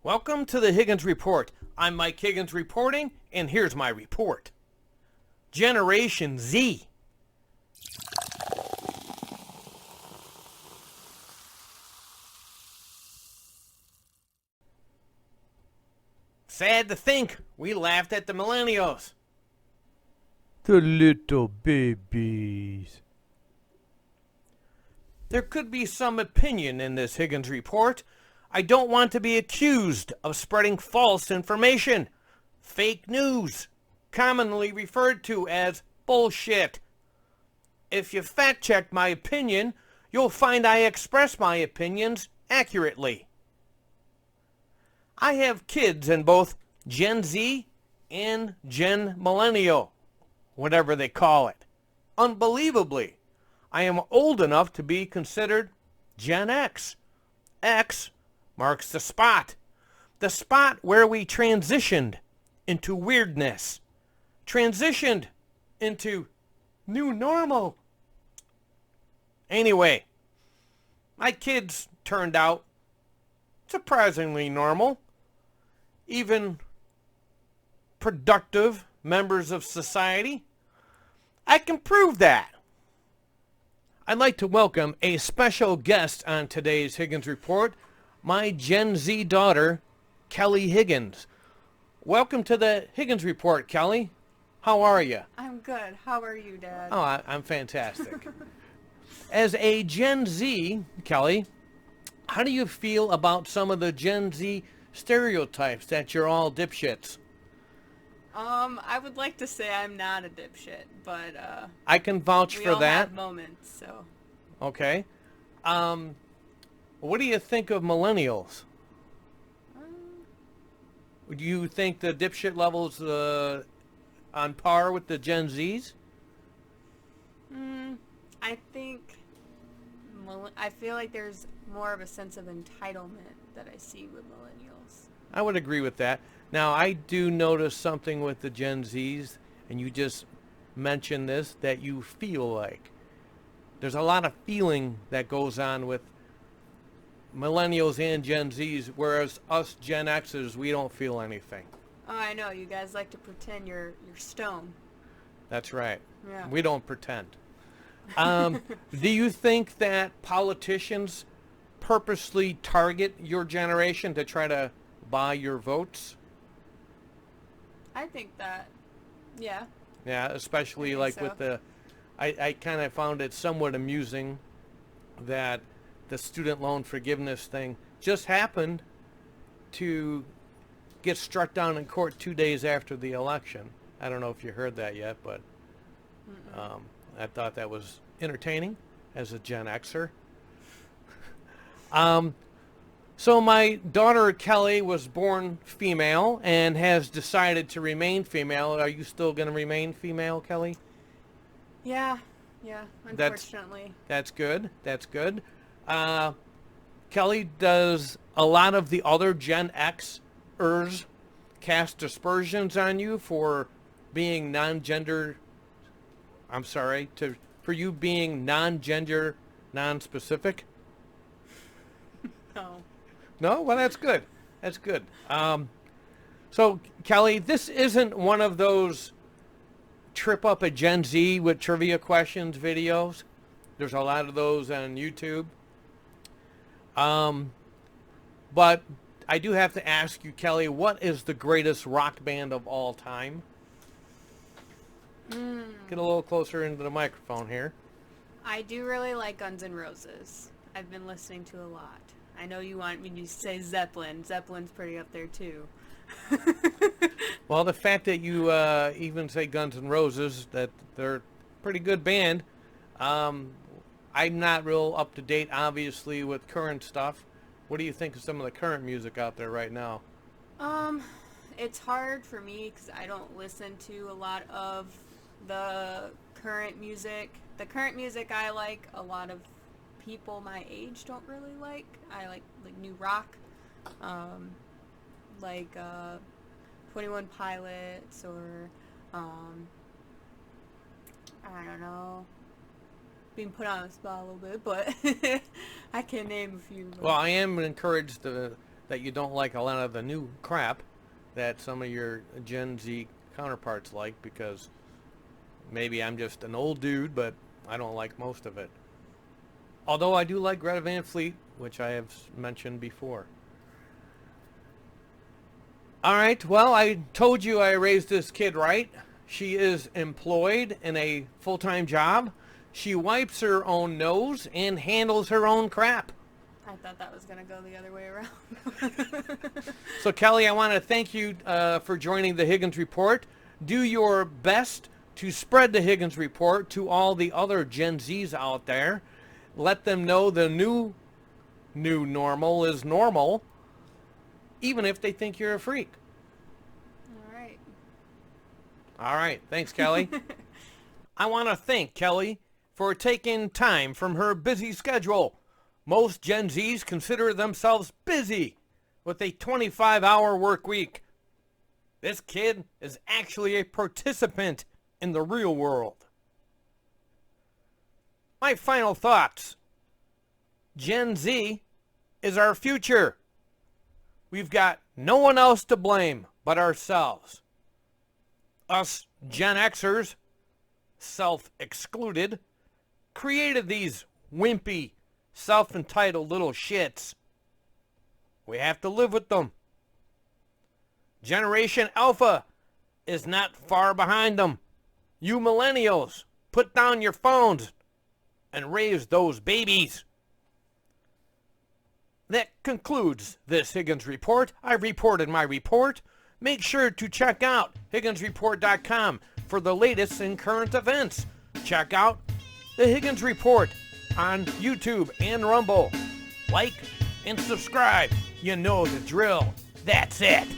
Welcome to the Higgins Report. I'm Mike Higgins reporting, and here's my report. Generation Z. Sad to think, we laughed at the millennials. The little babies. There could be some opinion in this Higgins Report. I don't want to be accused of spreading false information. Fake news, commonly referred to as bullshit. If you fact-check my opinion, you'll find I express my opinions accurately. I have kids in both Gen Z and Gen Millennial, whatever they call it. Unbelievably, I am old enough to be considered Gen X. X marks the spot where we transitioned into weirdness, transitioned into new normal. Anyway, my kids turned out surprisingly normal, even productive members of society. I can prove that. I'd like to welcome a special guest on today's Higgins Report, my Gen Z daughter, Kelly Higgins. Welcome to the Higgins Report, Kelly. How are you? I'm good. How are you, Dad? Oh, I'm fantastic. As a Gen Z, Kelly, how do you feel about some of the Gen Z stereotypes that you're all dipshits? I would like to say I'm not a dipshit, but I can vouch we for all that. have moments, so. Okay. What do you think of millennials? Do you think the dipshit level's on par with the Gen Zs? I think I feel like there's more of a sense of entitlement that I see with millennials. I would agree with that. Now, I do notice something with the Gen Zs, and you just mentioned this, that you feel like. There's a lot of feeling that goes on with millennials and Gen Zs, whereas us Gen Xers, we don't feel anything. Oh, I know. You guys like to pretend you're stone. That's right. Yeah. We don't pretend. Do you think that politicians purposely target your generation to try to buy your votes? I think that, yeah. Yeah, especially I think like so. with the... I kind of found it somewhat amusing that the student loan forgiveness thing just happened to get struck down in court 2 days after the election. I don't know if you heard that yet, but I thought that was entertaining as a Gen Xer. So my daughter Kelly was born female and has decided to remain female. Are you still going to remain female, Kelly? Yeah, unfortunately. That's good. That's good. Kelly, does a lot of the other Gen Xers cast aspersions on you for being non-gender? I'm sorry, for you being non-gender, non-specific? No. No? Well, that's good. That's good. So, Kelly, this isn't one of those trip up a Gen Z with trivia questions videos. There's a lot of those on YouTube. But I do have to ask you, Kelly, what is the greatest rock band of all time? Get a little closer into the microphone here. I do really like Guns N' Roses. I've been listening to a lot. I know you want me to say Zeppelin. Zeppelin's pretty up there too. Well, the fact that you even say Guns N' Roses, that they're a pretty good band. I'm not real up to date, obviously, with current stuff. What do you think of some of the current music out there right now? It's hard for me because I don't listen to a lot of the current music. The current music I like, a lot of people my age don't really like. I like new rock, like 21 Pilots or I don't know. Being put on the spot a little bit, but I can name a few. Well, I am encouraged to that you don't like a lot of the new crap that some of your Gen Z counterparts like, because maybe I'm just an old dude, but I don't like most of it. Although I do like Greta Van Fleet, which I have mentioned before. All right, well, I told you I raised this kid right. She is employed in a full-time job. She wipes her own nose and handles her own crap. I thought that was going to go the other way around. So, Kelly, I want to thank you for joining the Higgins Report. Do your best to spread the Higgins Report to all the other Gen Zs out there. Let them know the new normal is normal, even if they think you're a freak. All right. All right. Thanks, Kelly. I want to thank Kelly for taking time from her busy schedule. Most Gen Zs consider themselves busy with a 25-hour work week. This kid is actually a participant in the real world. My final thoughts. Gen Z is our future. We've got no one else to blame but ourselves. Us Gen Xers, self-excluded, created these wimpy, self-entitled little shits. We have to live with them. Generation Alpha is not far behind them. You millennials, put down your phones and raise those babies. That concludes this Higgins Report. I reported my report. Make sure to check out HigginsReport.com for the latest in current events. Check out the Higgins Report on YouTube and Rumble. Like and subscribe. You know the drill. That's it.